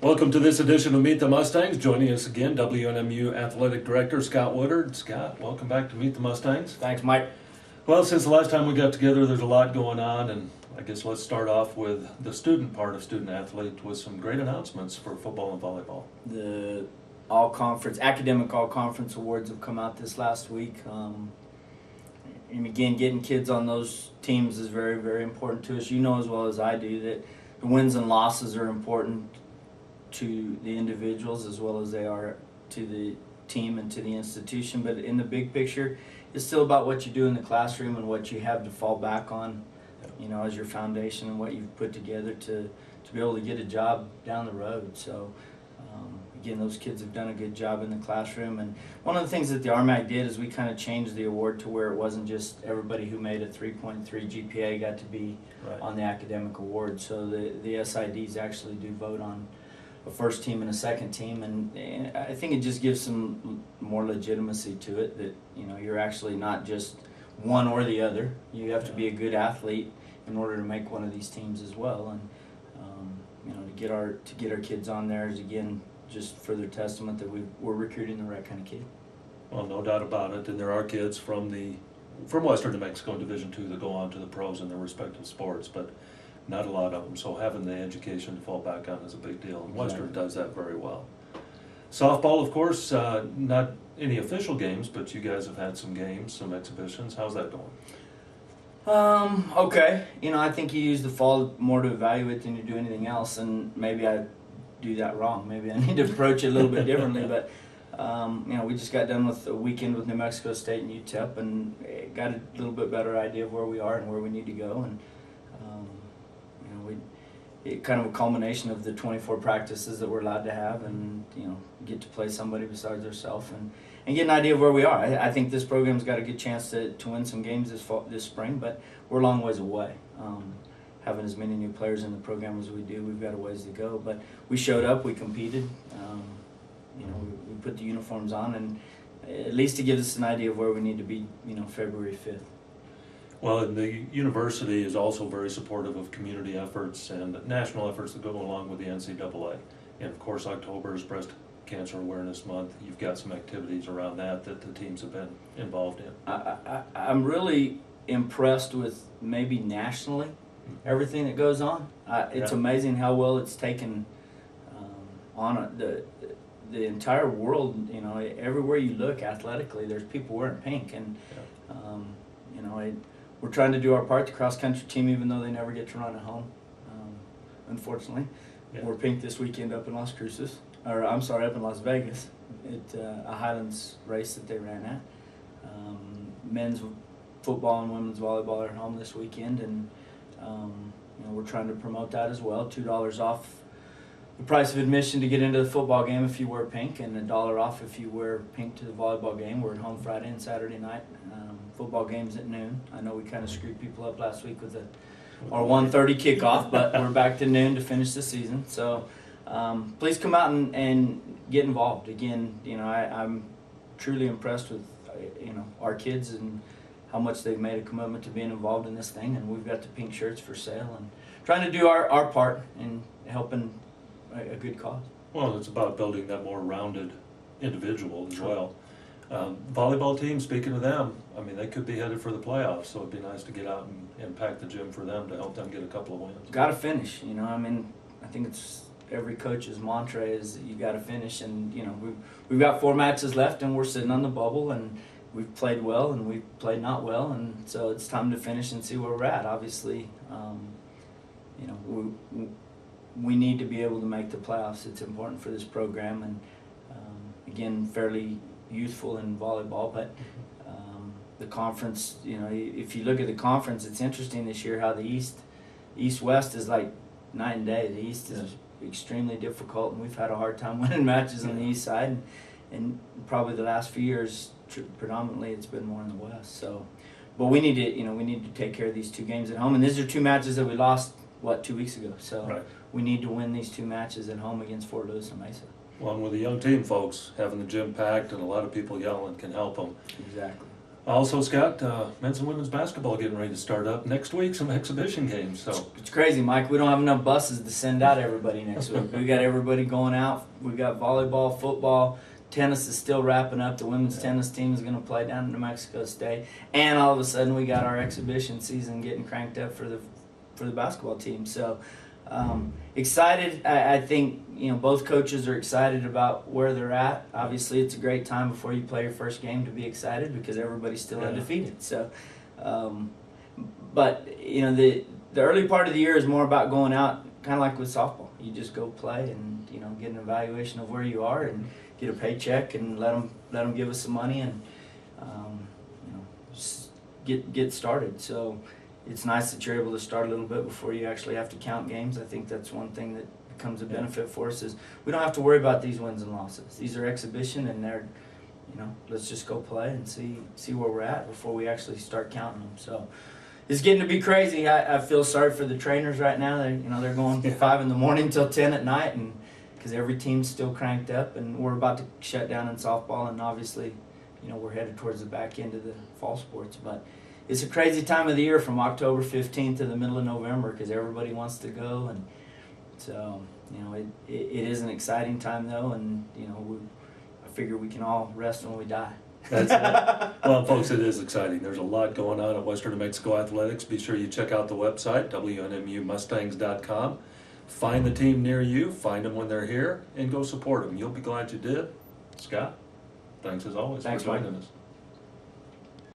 Welcome to this edition of Meet the Mustangs. Joining us again, WNMU Athletic Director Scott Woodard. Scott, welcome back to Meet the Mustangs. Thanks, Mike. Well, since the last time we got together, there's a lot going on, and I guess let's start off with the student part of Student Athlete with some great announcements for football and volleyball. The academic all-conference awards have come out this last week. And again, getting kids on those teams is very, very important to us. You know as well as I do that the wins and losses are important to the individuals as well as they are to the team and to the institution. But in the big picture, it's still about what you do in the classroom and what you have to fall back on, as your foundation and what you've put together to be able to get a job down the road. So again, those kids have done a good job in the classroom. And one of the things that the RMAC did is we kind of changed the award to where it wasn't just everybody who made a 3.3 GPA got to be on the academic award. So the SIDs actually do vote on a first team and a second team, and I think it just gives some more legitimacy to it that you're actually not just one or the other. You have to be a good athlete in order to make one of these teams as well. And to get our kids on there is again just further testament that we're recruiting the right kind of kid. Well, no doubt about it, and there are kids from Western New Mexico in Division II that go on to the pros in their respective sports, but not a lot of them, so having the education to fall back on is a big deal, and Western does that very well. Softball, of course, not any official games, but you guys have had some games, some exhibitions. How's that going? Okay. I think you use the fall more to evaluate than you do anything else, and maybe I do that wrong. Maybe I need to approach it a little bit differently, but we just got done with a weekend with New Mexico State and UTEP and got a little bit better idea of where we are and where we need to go, and it kind of a culmination of the 24 practices that we're allowed to have, and get to play somebody besides ourselves and get an idea of where we are. I think this program's got a good chance to win some games this spring, but we're a long ways away. Having as many new players in the program as we do, we've got a ways to go. But we showed up, we competed, we put the uniforms on, and at least to give us an idea of where we need to be, February 5th. Well, and the university is also very supportive of community efforts and national efforts that go along with the NCAA. And of course, October is Breast Cancer Awareness Month. You've got some activities around that the teams have been involved in. I'm really impressed with maybe nationally everything that goes on. It's amazing how well it's taken on the entire world. Everywhere you look athletically, there's people wearing pink, and we're trying to do our part. The cross country team, even though they never get to run at home, unfortunately, we're pink this weekend up in Las Vegas at a Highlands race that they ran at. Men's football and women's volleyball are at home this weekend, and we're trying to promote that as well. $2 off the price of admission to get into the football game if you wear pink, and $1 off if you wear pink to the volleyball game. We're at home Friday and Saturday night. Football game's at noon. I know we kind of screwed people up last week with our 1:30 kickoff, but we're back to noon to finish the season. So please come out and get involved. Again, I'm truly impressed with our kids and how much they've made a commitment to being involved in this thing, and we've got the pink shirts for sale and trying to do our part in helping a good cause. Well, it's about building that more rounded individual as well. Volleyball team, speaking of them, they could be headed for the playoffs, so it'd be nice to get out and pack the gym for them to help them get a couple of wins. Got to finish, I think it's every coach's mantra is that you got to finish, and we've got 4 matches left, and we're sitting on the bubble, and we've played well and we've played not well, and so it's time to finish and see where we're at. Obviously, we need to be able to make the playoffs. It's important for this program, and again, fairly youthful in volleyball, but the conference, if you look at the conference, it's interesting this year how the East-West is like night and day. The East is extremely difficult, and we've had a hard time winning matches on the East side, and probably the last few years, predominantly, it's been more in the West. So, but we need to take care of these 2 games at home, and these are 2 matches that we lost 2 weeks ago. So we need to win these 2 matches at home against Fort Lewis and Mesa. Well, and with a young team, folks, having the gym packed and a lot of people yelling can help them. Exactly. Also, Scott, men's and women's basketball getting ready to start up next week. Some exhibition games. So It's crazy, Mike. We don't have enough buses to send out everybody next week. We got everybody going out. We got volleyball, football, tennis is still wrapping up. The women's tennis team is going to play down in New Mexico State, and all of a sudden we got our exhibition season getting cranked up for the basketball team. So excited. I think both coaches are excited about where they're at. Obviously, it's a great time before you play your first game to be excited because everybody's still undefeated. So, but the early part of the year is more about going out, kind of like with softball. You just go play and get an evaluation of where you are and get a paycheck and let them give us some money and get started. So it's nice that you're able to start a little bit before you actually have to count games. I think that's one thing that becomes a benefit for us is we don't have to worry about these wins and losses. These are exhibition and they're, let's just go play and see where we're at before we actually start counting them. So it's getting to be crazy. I feel sorry for the trainers right now. They're going from 5 in the morning till 10 at night, and because every team's still cranked up, and we're about to shut down in softball, and obviously, we're headed towards the back end of the fall sports. But it's a crazy time of the year from October 15th to the middle of November because everybody wants to go, and so it is an exciting time though, and I figure we can all rest when we die. that's it. Well, folks, it is exciting. There's a lot going on at Western New Mexico Athletics. Be sure you check out the website, WNMUMustangs.com. Find the team near you, find them when they're here, and go support them. You'll be glad you did. Scott, thanks as always Thanks, for joining Mike. us.